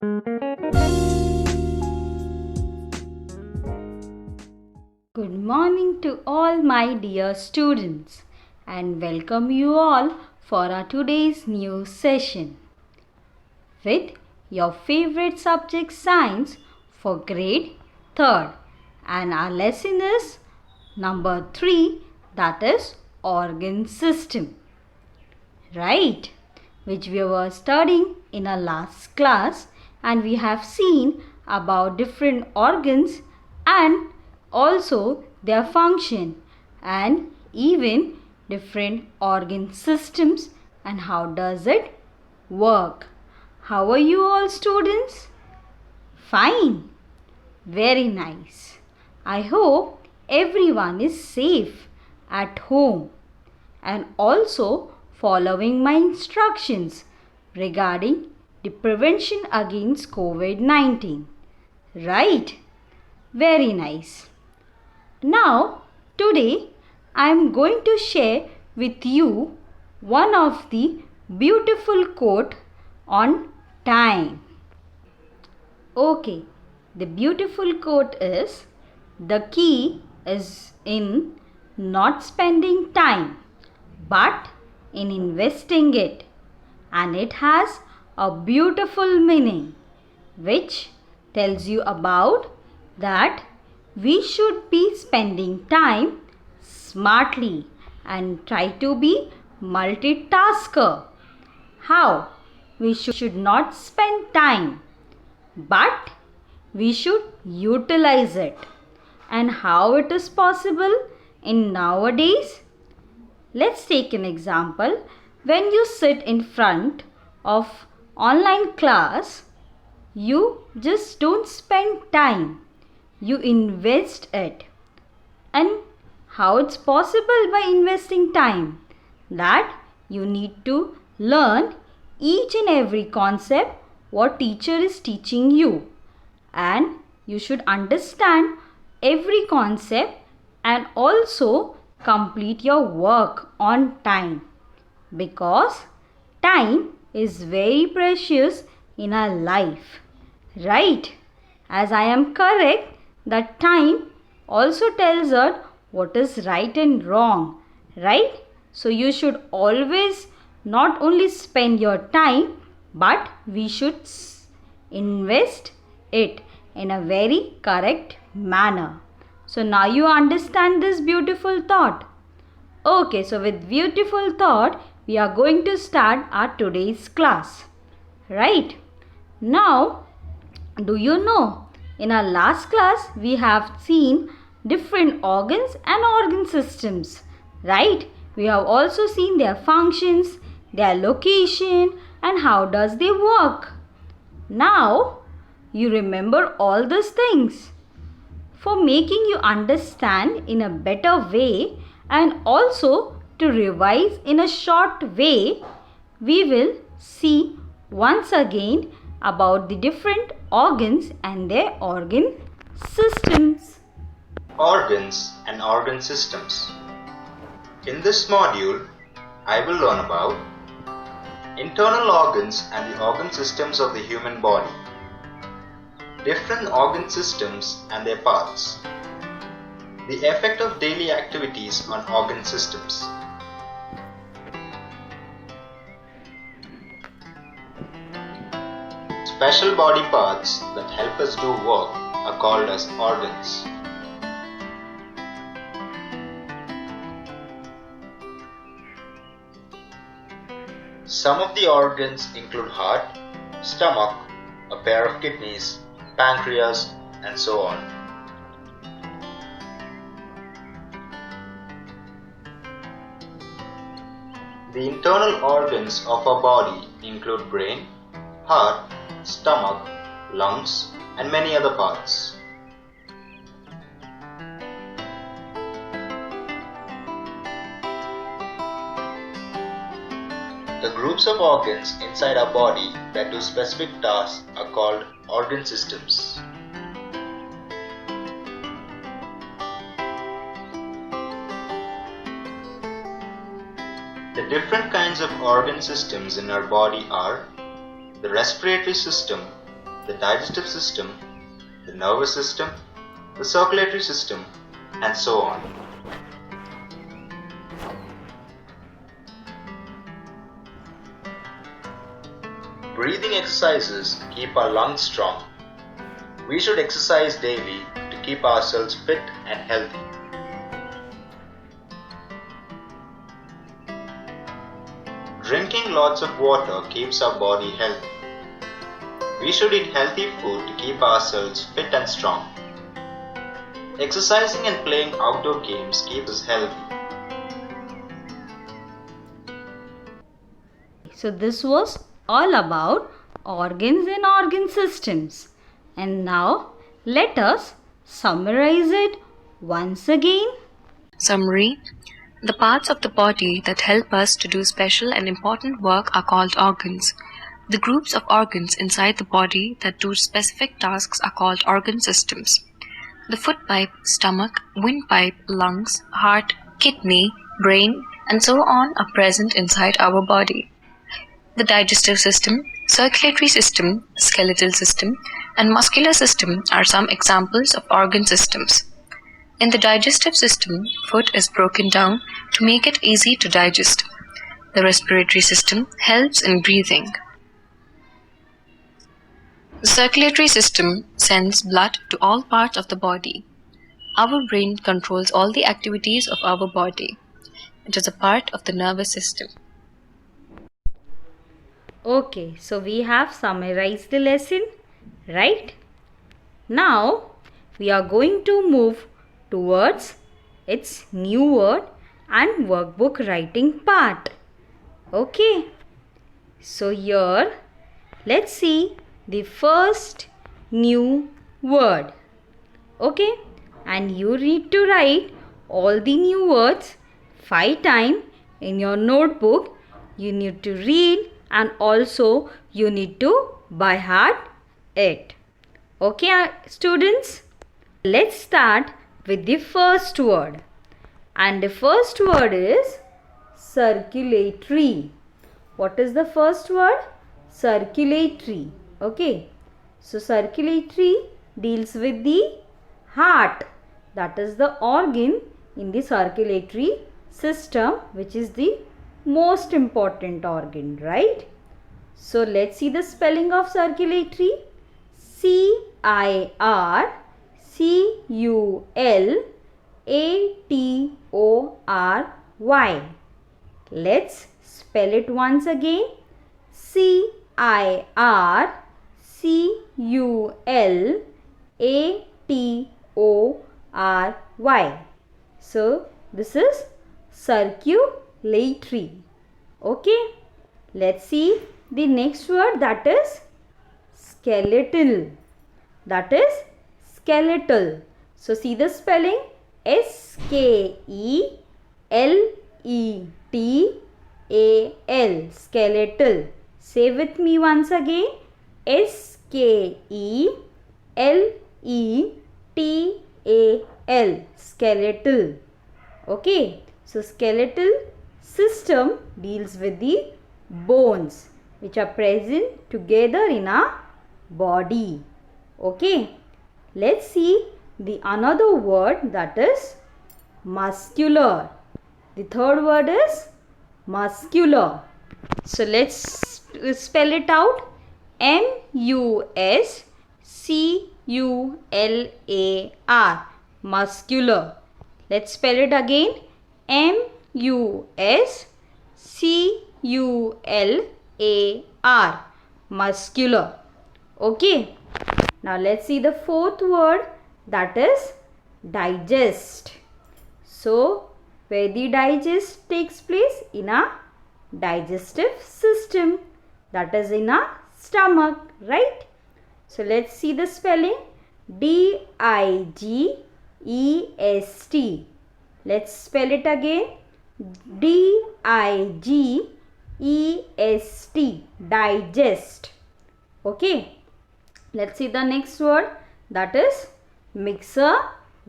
Good morning to all my dear students and welcome you all for our today's new session with your favorite subject science for grade 3rd, and our lesson is number 3, that is organ system, right, which we were studying in our last class, and we have seen about different organs and also their function and even different organ systems and how does it work. How are you all students? Fine. Very nice. I hope everyone is safe at home and also following my instructions regarding the prevention against COVID-19. Right? Very nice. Now, today I am going to share with you one of the beautiful quote on time. Okay, the beautiful quote is, the key is in not spending time but in investing it, and it has a beautiful meaning which tells you about that we should be spending time smartly and try to be multitasker. How? We should not spend time but we should utilize it. And how it is possible in nowadays? Let's take an example. When you sit in front of online class, you just don't spend time. You invest it. And how it's possible by investing time? That you need to learn each and every concept what teacher is teaching you. And you should understand every concept and also complete your work on time, because time is very precious in our life, right? As I am correct, that time also tells us what is right and wrong, right? So you should always not only spend your time but we should invest it in a very correct manner. So now you understand this beautiful thought. Okay, so with beautiful thought, we are going to start our today's class. Right? Now, do you know, in our last class, we have seen different organs and organ systems. Right? We have also seen their functions, their location, and how does they work. Now, you remember all these things. For making you understand in a better way and also to revise in a short way, we will see once again about the different organs and their organ systems. Organs and organ systems. In this module, I will learn about internal organs and the organ systems of the human body, different organ systems and their parts, the effect of daily activities on organ systems. Special body parts that help us do work are called as organs. Some of the organs include heart, stomach, a pair of kidneys, pancreas, and so on. The internal organs of our body include brain, heart, stomach, lungs, and many other parts. The groups of organs inside our body that do specific tasks are called organ systems. The different kinds of organ systems in our body are the respiratory system, the digestive system, the nervous system, the circulatory system, and so on. Breathing exercises keep our lungs strong. We should exercise daily to keep ourselves fit and healthy. Drinking lots of water keeps our body healthy. We should eat healthy food to keep ourselves fit and strong. Exercising and playing outdoor games keeps us healthy. So this was all about organs and organ systems. And now let us summarize it once again. Summary. The parts of the body that help us to do special and important work are called organs. The groups of organs inside the body that do specific tasks are called organ systems. The foot pipe, stomach, windpipe, lungs, heart, kidney, brain, and so on are present inside our body. The digestive system, circulatory system, skeletal system, and muscular system are some examples of organ systems. In the digestive system, food is broken down to make it easy to digest. The respiratory system helps in breathing. The circulatory system sends blood to all parts of the body. Our brain controls all the activities of our body. It is a part of the nervous system. Okay, so we have summarized the lesson, right? Now we are going to move towards its new word and workbook writing part. Okay, so here let's see the first new word. Okay, and you need to write all the new words 5 times in your notebook. You need to read and also you need to by heart it. Okay, students, let's start with the first word, and the first word is circulatory. What is the first word? Circulatory. Okay, so circulatory deals with the heart, that is the organ in the circulatory system, which is the most important organ, right? So let's see the spelling of circulatory. Circulatory. Let's spell it once again. Circulatory. So this is circulatory. Okay, let's see the next word, that is skeletal. That is skeletal. So see the spelling, SKELETAL, skeletal. Say with me once again, SKELETAL, skeletal. Okay, so skeletal system deals with the bones which are present together in our body. Okay, let's see the another word, that is muscular. The third word is muscular. So let's spell it out. MUSCULAR, muscular. Let's spell it again. MUSCULAR, muscular. Okay, now let's see the fourth word, that is digest. So where the digest takes place? In a digestive system, that is in a stomach, right? So let's see the spelling, DIGEST. Let's spell it again, DIGEST, digest. Okay, let's see the next word, that is mixer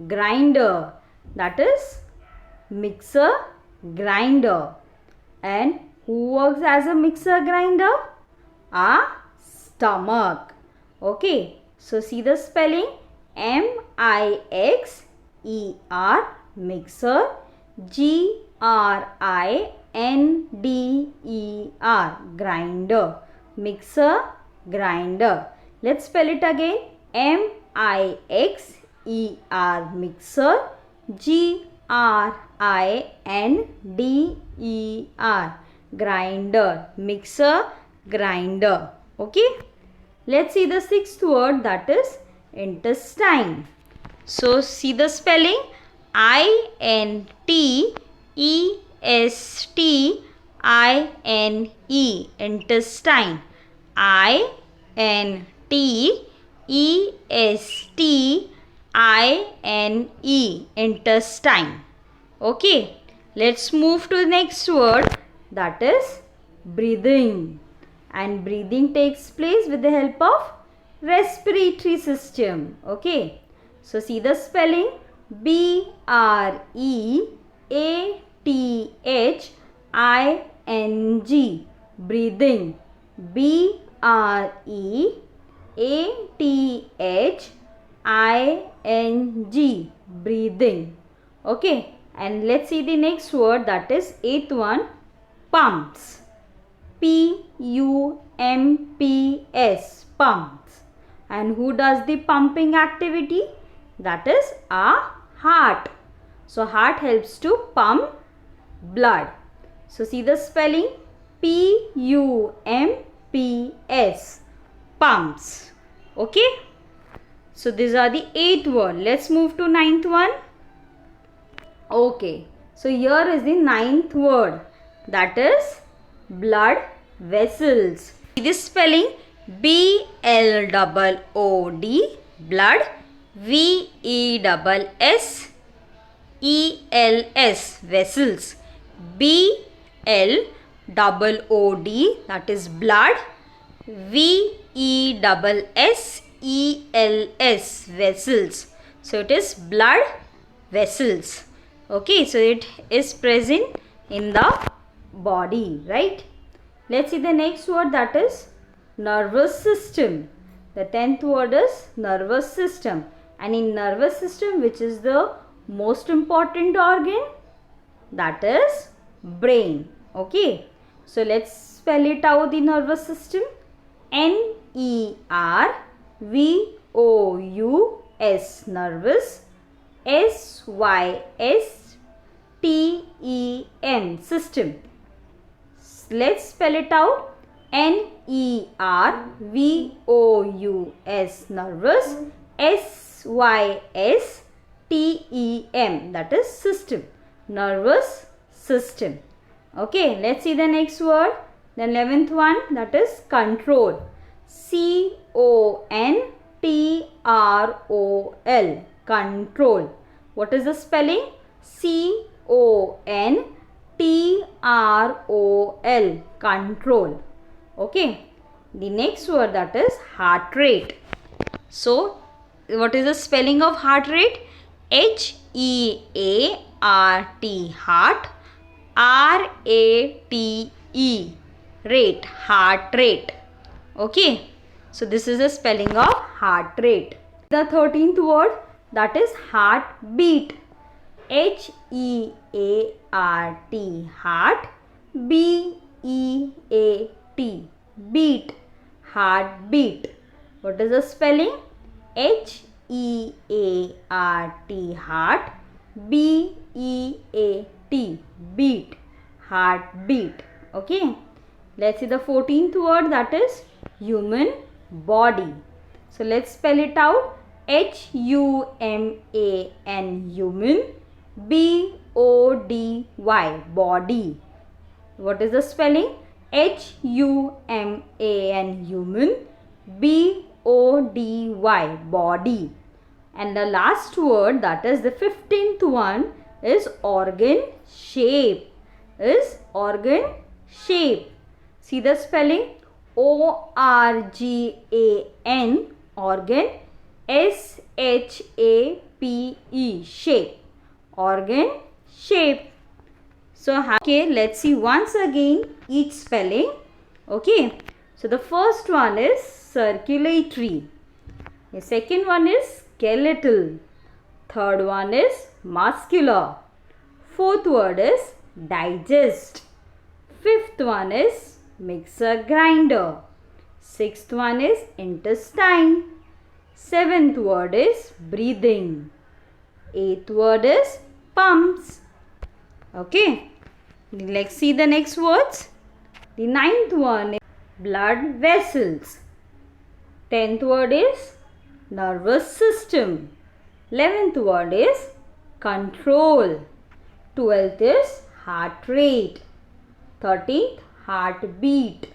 grinder. That is mixer grinder. And who works as a mixer grinder? Our stomach. Okay, so see the spelling: M-I-X-E-R, mixer. G-R-I-N-D-E-R, grinder. Mixer, grinder. Let's spell it again: M-I-X-E-R, mixer. G-R-I-N-D-E-R, grinder. Mixer, grinder. Okay. Let's see the sixth word, that is intestine. So see the spelling: I-N-T-E-S-T-I-N-E, intestine. I-N-T-E-S-T-I-N-E, intestine. Okay, let's move to the next word, that is breathing. And breathing takes place with the help of respiratory system. Okay, so see the spelling: B-R-E-A-T-H-I-N-G, breathing. B-R-E-A-T-H-I-N-G, breathing. Okay, and let's see the next word, that is eighth one, pumps. P-U-M-P-S, pumps. And who does the pumping activity? That is our heart. So heart helps to pump blood. So see the spelling: P-U-M-P-S, pumps. Okay, so these are the 8th word. Let's move to 9th one. Okay, so here is the 9th word, that is blood vessels. See this spelling: B-L-O-O-D, blood. V-E-S-S-E-L-S, vessels. B-L-O-O-D, that is blood. V-E-S-S-E-L-S, vessels. So it is blood vessels. Okay, so it is present in the body, right? Let's see the next word, that is nervous system. The 10th word is nervous system. And in nervous system, which is the most important organ? That is brain. Okay, so let's spell it out, the nervous system: N-E-R-V-O-U-S, nervous. S-Y-S-T-E-M, system. Let's spell it out: N-E-R-V-O-U-S, nervous. S-Y-S-T-E-M, that is system, nervous system. Okay, let's see the next word, the 11th one, that is control. C-O-N-T-R-O-L, control. What is the spelling? C-O-N-T-R-O-L, control. Okay, the next word, that is heart rate. So what is the spelling of heart rate? H-E-A-R-T, heart. R-A-T-E, rate, heart rate. Okay, so this is the spelling of heart rate. The 13th word, that is heartbeat. H-E-A-R-T, heart. B-E-A-T, beat, heartbeat. What is the spelling? H-E-A-R-T, heart. B-E-A-T, beat, heartbeat. Okay, let's see the 14th word, that is human body. So let's spell it out: H-U-M-A-N, human. B-O-D-Y, body. What is the spelling? H-U-M-A-N, human. B-O-D-Y, body. And the last word, that is the 15th one, is organ shape. Is organ shape. See the spelling: O-R-G-A-N, organ. S-H-A-P-E, shape, organ shape. So okay, let's see once again each spelling. Okay, so the first one is circulatory. The second one is skeletal. Third one is muscular. Fourth word is digest. Fifth one is mixer grinder. Sixth one is intestine. Seventh word is breathing. Eighth word is pumps. Okay. Let's see the next words. The ninth one is blood vessels. 10th word is nervous system. 11th word is control. 12th is heart rate. 13th heartbeat.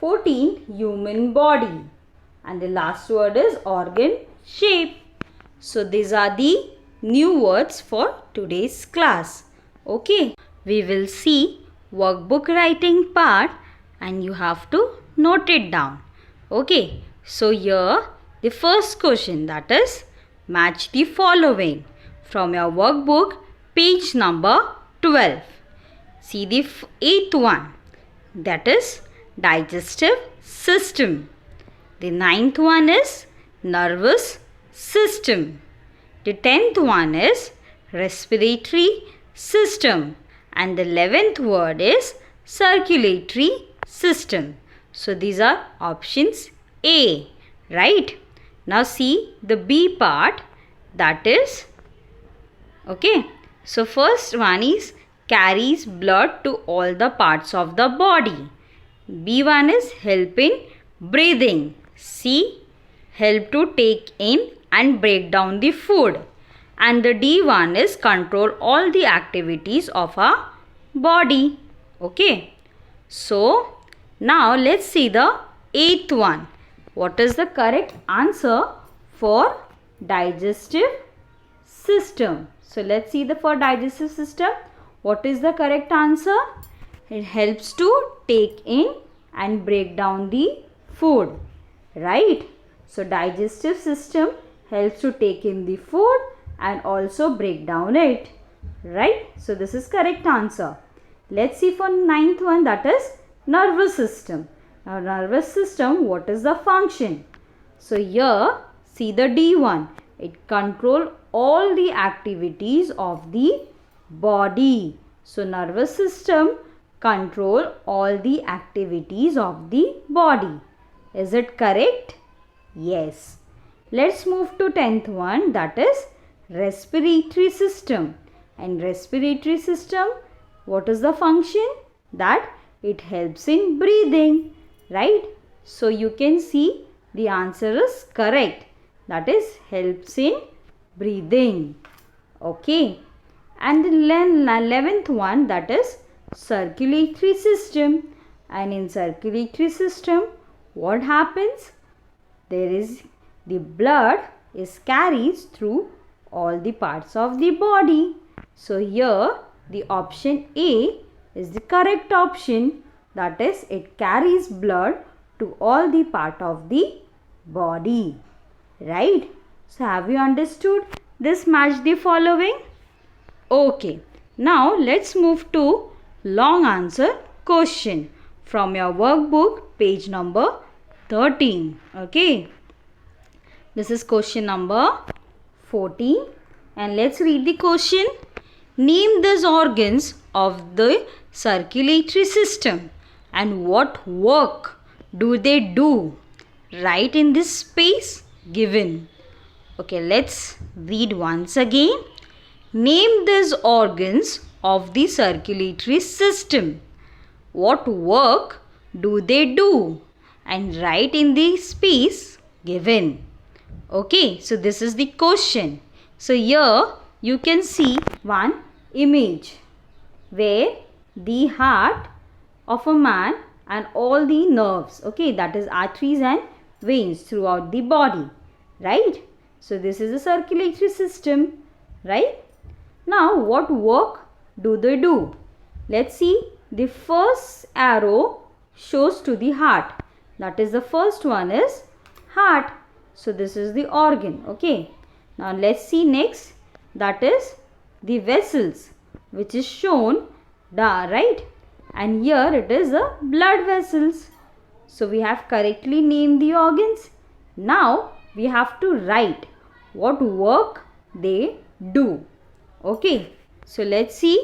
14th human body. And the last word is organ shape. So these are the new words for today's class. Okay, we will see workbook writing part and you have to note it down. Okay, so here the first question, that is match the following from your workbook, page number 12. See the 8th one, that is digestive system. The 9th one is nervous system. The 10th one is respiratory system. And the 11th word is circulatory system. So these are options A, right? Now see the B part, that is, okay. So first one is carries blood to all the parts of the body. B1 is help in breathing. C, help to take in and break down the food. And the D1 is control all the activities of our body. Okay. So now let's see the 8th one. What is the correct answer for digestive system? So let's see the for digestive system. What is the correct answer? It helps to take in and break down the food, right? So digestive system helps to take in the food and also break down it, right? So this is correct answer. Let's see for 9th one, that is nervous system. Now nervous system, what is the function? So here see the D1. It control all the activities of the body. So nervous system control all the activities of the body. Is it correct? Yes. Let's move to 10th one, that is respiratory system. And respiratory system, what is the function? That it helps in breathing, right? So you can see the answer is correct. That is helps in breathing. Okay. And the 11th one, that is circulatory system. And in circulatory system, what happens? There is the blood is carries through all the parts of the body. So here the option A is the correct option. That is, it carries blood to all the part of the body, right? So have you understood this match the following? Okay, now let's move to long answer question from your workbook, page number 13. Okay, this is question number 14 and let's read the question. Name these organs of the circulatory system and what work do they do? Write in this space given. Okay, let's read once again. Name these organs of the circulatory system. What work do they do? And write in the space given. Okay, so this is the question. So here you can see one image where the heart of a man and all the nerves, okay, that is arteries and veins throughout the body, right? So this is the circulatory system, right? Now what work do they do? Let's see. The first arrow shows to the heart. That is the first one is heart. So this is the organ, okay. Now let's see next. That is the vessels, which is shown, right? And here it is the blood vessels. So we have correctly named the organs. Now we have to write what work they do. Okay, so let's see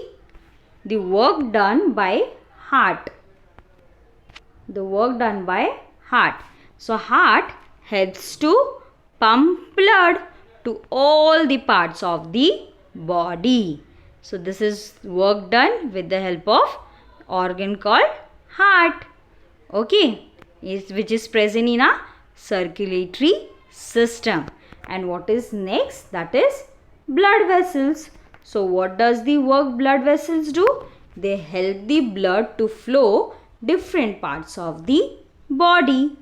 the work done by heart. The work done by heart. So heart helps to pump blood to all the parts of the body. So this is work done with the help of organ called heart. Okay, which is present in a circulatory system. And what is next? That is blood vessels. So what does the work blood vessels do? They help the blood to flow different parts of the body.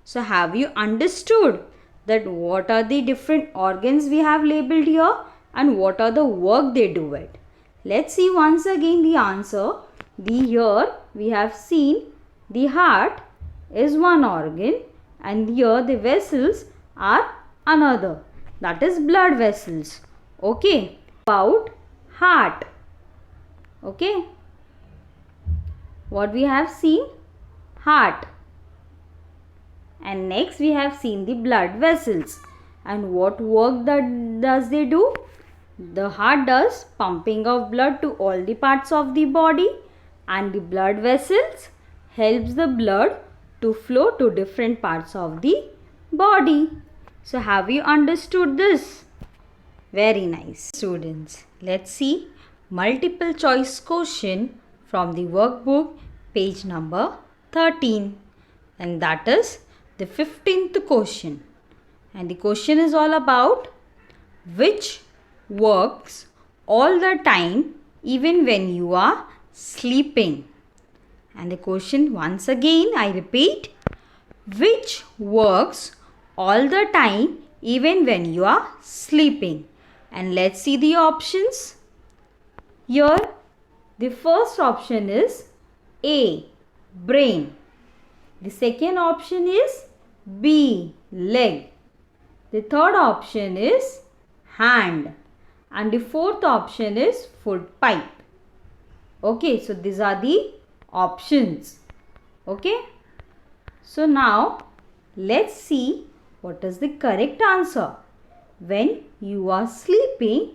So have you understood that what are the different organs we have labeled here and what are the work they do it? Let's see once again the answer. Here we have seen the heart is one organ and here the vessels are another. That is blood vessels. Okay. About heart. Okay. What we have seen? Heart. And next we have seen the blood vessels. And what work does they do? The heart does pumping of blood to all the parts of the body, and the blood vessels helps the blood to flow to different parts of the body. So have you understood this? Very nice. Students, let's see multiple choice question from the workbook, page number 13, and that is the 15th question. And the question is all about which works all the time even when you are sleeping. And the question once again I repeat, which works all the time even when you are sleeping? And let's see the options. Here the first option is A, brain. The second option is B, leg. The third option is hand. And the fourth option is foot pipe. Okay, so these are the options. Okay. So now let's see what is the correct answer. When you are sleeping,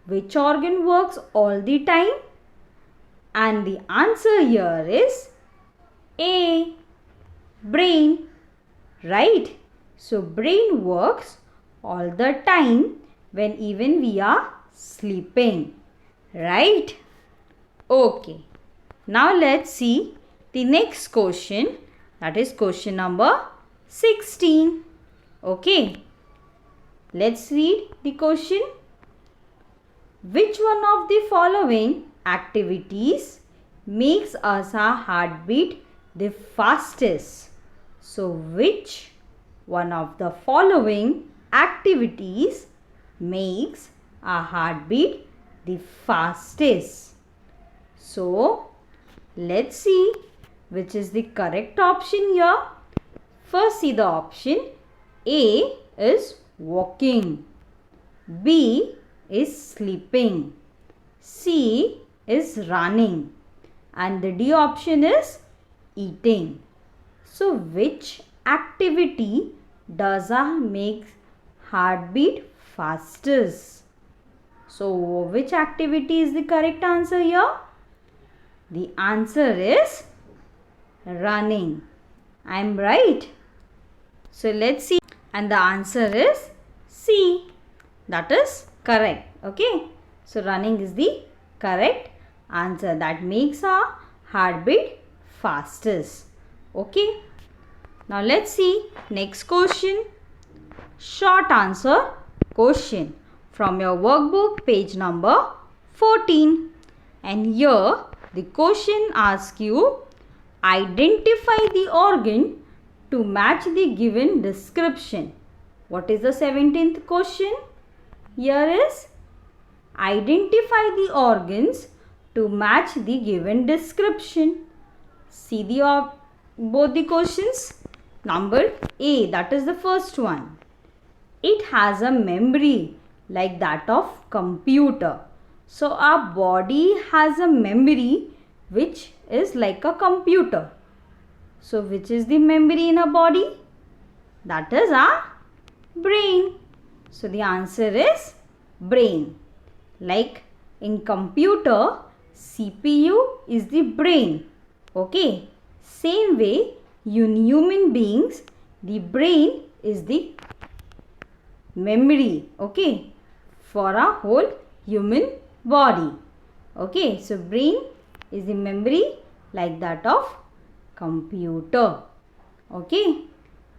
which organ works all the time? And the answer here is A, brain. Right? So brain works all the time when even we are sleeping. Right? Okay. Now let's see the next question. That is question number 16. Okay. Let's read the question. Which one of the following activities makes us our heartbeat the fastest? So which one of the following activities makes our heartbeat the fastest? So let's see which is the correct option here. First see the option. A is walking. B is sleeping. C is running. And the D option is eating. So which activity does make heartbeat fastest? So which activity is the correct answer here? The answer is running. I am right. So let's see. And the answer is C. That is correct. Okay. So running is the correct answer that makes our heartbeat fastest. Okay. Now let's see next question. Short answer question from your workbook, page number 14. And here the question asks you, identify the organ to match the given description. What is the 17th question? Here is, identify the organs to match the given description. See both the questions. Number A, that is the first one. It has a memory like that of computer. So our body has a memory which is like a computer. So which is the memory in a body? That is our Brain. So the answer is brain. Like in computer, CPU is the brain. Okay. Same way, in human beings, the brain is the memory. Okay. For a whole human body. Okay. So brain is the memory like that of computer. Okay.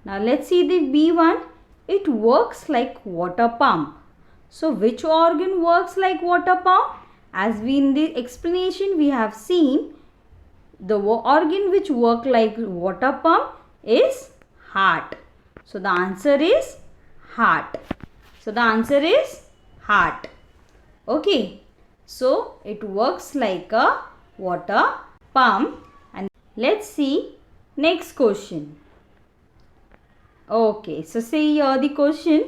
Now let's see the B1. It works like water pump. So which organ works like water pump? As we in the explanation we have seen, the organ which work like water pump is heart. So the answer is heart. So the answer is heart. Okay. So it works like a water pump. And let's see next question. Okay, so say here the question.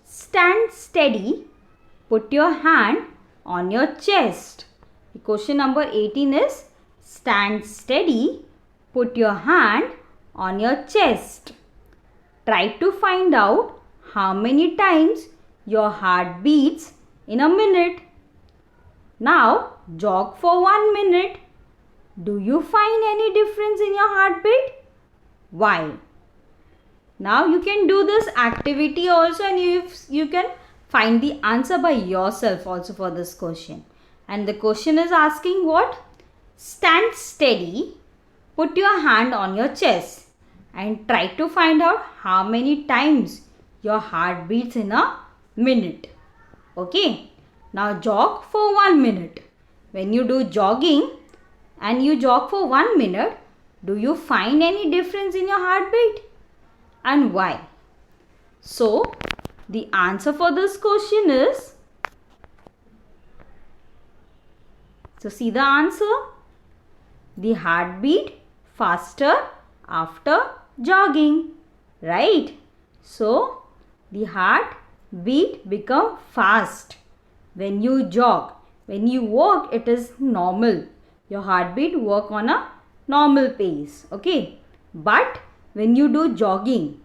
Stand steady. Put your hand on your chest. The question number 18 is stand steady. Put your hand on your chest. Try to find out how many times your heart beats in a minute. Now jog for 1 minute. Do you find any difference in your heartbeat? Why? Now you can do this activity also, and you can find the answer by yourself also for this question. And the question is asking what? Stand steady, put your hand on your chest and try to find out how many times your heart beats in a minute. Okay. Now jog for 1 minute. When you do jogging and you jog for 1 minute, do you find any difference in your heartbeat? And why? So, the answer for this question is, so see the answer, the heartbeat faster after jogging, right? So, the heartbeat become fast when you jog. When you walk, it is normal. Your heartbeat work on a normal pace, okay? But when you do jogging,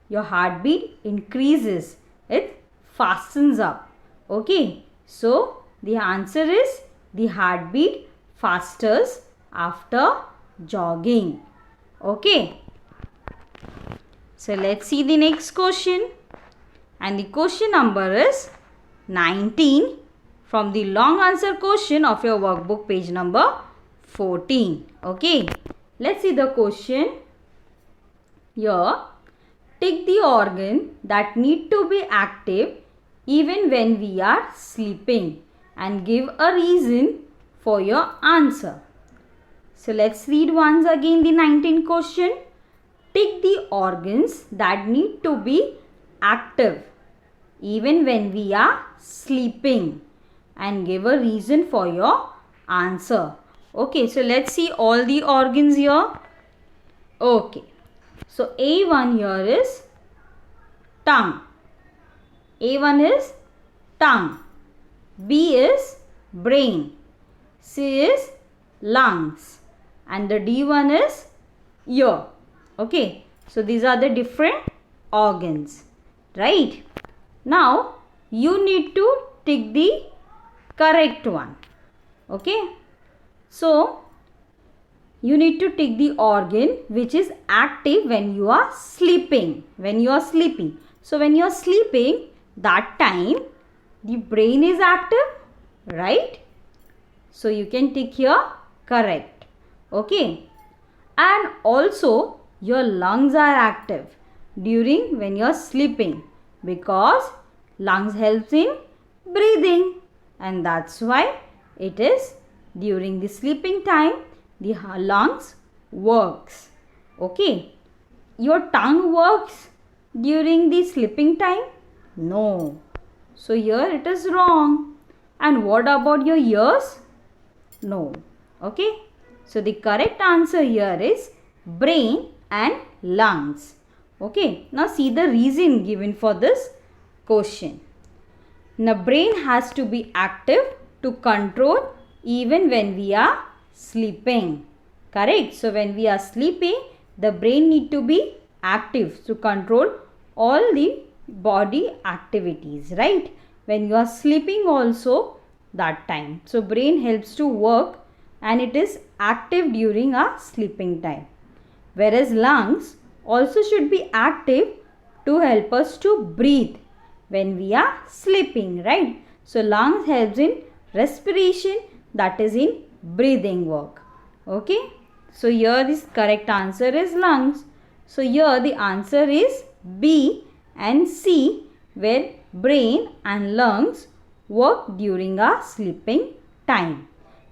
your heartbeat increases. It fastens up. Okay. So, the answer is the heartbeat fasters after jogging. Okay. So, let's see the next question. And the question number is 19 from the long answer question of your workbook page number 14. Okay. Let's see the question. Here, tick the organ that need to be active even when we are sleeping and give a reason for your answer. So let's read once again the 19th question. Tick the organs that need to be active even when we are sleeping and give a reason for your answer. Okay, so let's see all the organs here. Okay. So A1 here is tongue. A1 is tongue. B is brain. C is lungs. And the D1 is ear. Okay. So these are the different organs. Right. Now you need to tick the correct one. Okay. So you need to tick the organ which is active when you are sleeping. When you are sleeping. So when you are sleeping, that time the brain is active, right? So you can tick here correct. Okay. And also your lungs are active during when you are sleeping, because lungs helps in breathing, and that's why it is during the sleeping time the lungs works. Okay. Your tongue works during the sleeping time? No. So here it is wrong. And what about your ears? No. Okay. So the correct answer here is brain and lungs. Okay. Now see the reason given for this question. The brain has to be active to control even when we are sleeping. Correct. So when we are sleeping, the brain need to be active to control all the body activities, right? When you are sleeping also, that time. So brain helps to work and it is active during our sleeping time. Whereas lungs also should be active to help us to breathe when we are sleeping, right? So lungs helps in respiration, that is in breathing work. Okay. So here this correct answer is lungs. So here the answer is B and C, where brain and lungs work during our sleeping time.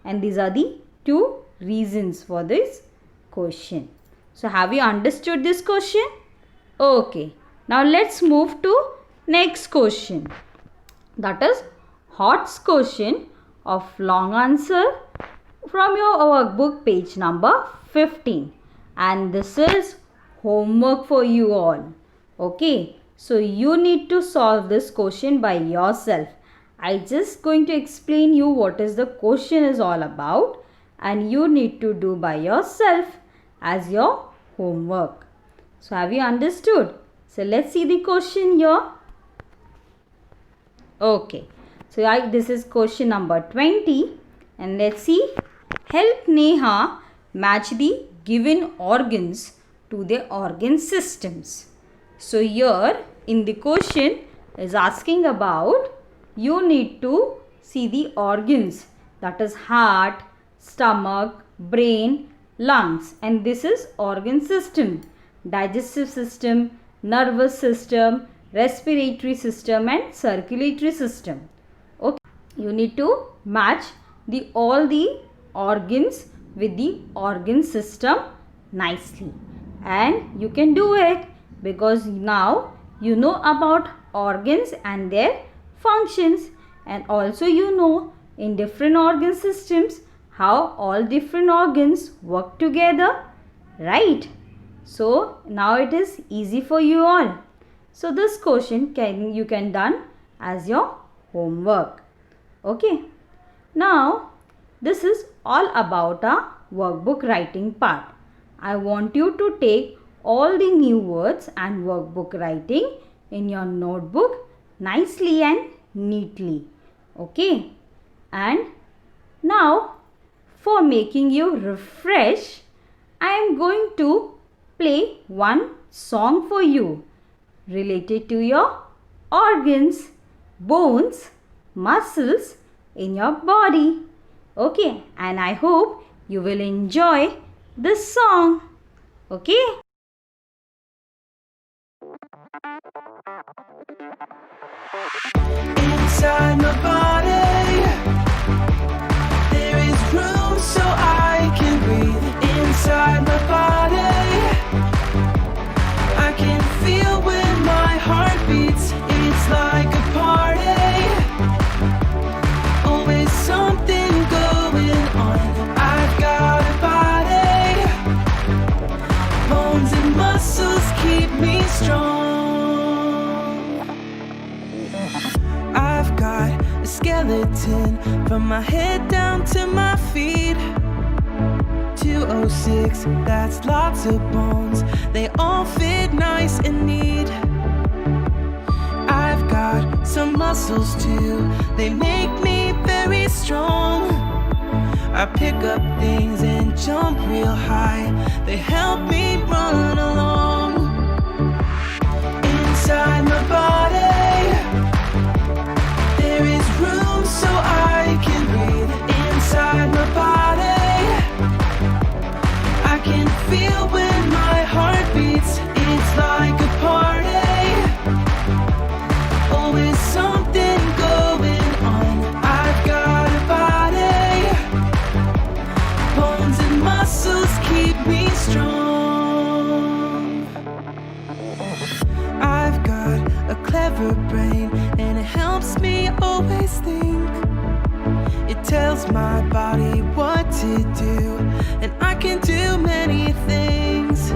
And these are the two reasons for this question. So have you understood this question? Okay. Now let's move to next question. That is HOTS question of long answer from your workbook, page number 15. And this is homework for you all. Okay. So you need to solve this question by yourself. I just going to explain you what is the question is all about, and you need to do by yourself as your homework. So have you understood? So let's see the question here. Okay. So this is question number 20, and let's see. Help Neha match the given organs to their organ systems. So here in the question is asking about, you need to see the organs, that is heart, stomach, brain, lungs, and this is organ system, digestive system, nervous system, respiratory system and circulatory system. Okay, you need to match all the organs with the organ system nicely, and you can do it because now you know about organs and their functions, and also you know in different organ systems how all different organs work together, right? So now it is easy for you all. So this question you can done as your homework. Okay. Now this is all about our workbook writing part. I want you to take all the new words and workbook writing in your notebook nicely and neatly. Okay. And now for making you refresh, I am going to play one song for you related to your organs, bones, muscles in your body. Okay, and I hope you will enjoy this song. Okay. Inside my body, there is room so I can breathe. Inside my body, I can feel when my heart beats. It's like a party, always something going on. I've got a body, bones and muscles keep me strong. I've got a skeleton from my head down to my feet. 206, that's lots of bones. They all fit nice and neat. I've got some muscles too. They make me very strong. I pick up things and jump real high. They help me run along. Inside my body, there is room so I can breathe. Inside my body, I can feel when my heart beats. It's like a party, always something going on. I've got a body, bones and muscles keep me strong. I've got a clever brain and it helps me always think. It tells my body what to do, and I can do many things.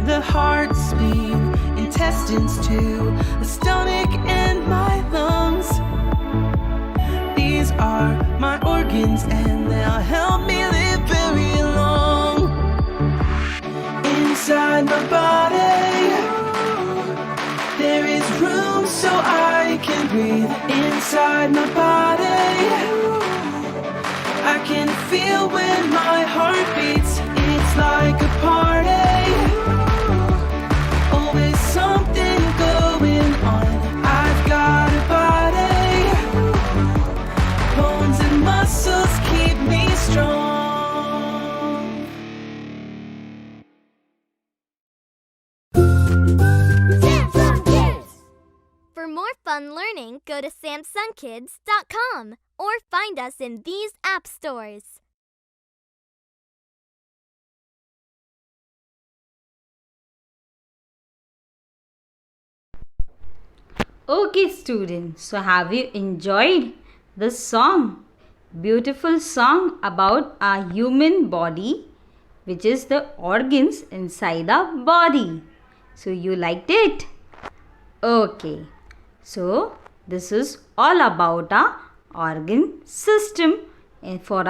The heart, spleen, intestines too, the stomach and my lungs. These are my organs and they'll help me live very long. Inside my body, there is room so I can breathe inside my body. I can feel when my heart beats. It's like a party. Always something going on. I've got a body. Bones and muscles keep me strong. Samsung Kids! For more fun learning, go to SamsungKids.com or find us in these app stores. Okay, students, so have you enjoyed this song? Beautiful song about our human body, which is the organs inside our body. So, you liked it? Okay, so this is all about our organ system for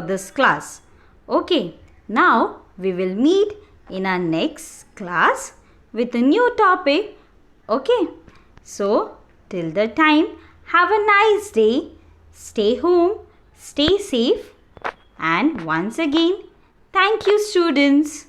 this class. Okay, now we will meet in our next class with a new topic. Okay, so till the time, have a nice day, stay home, stay safe, and once again, thank you, students.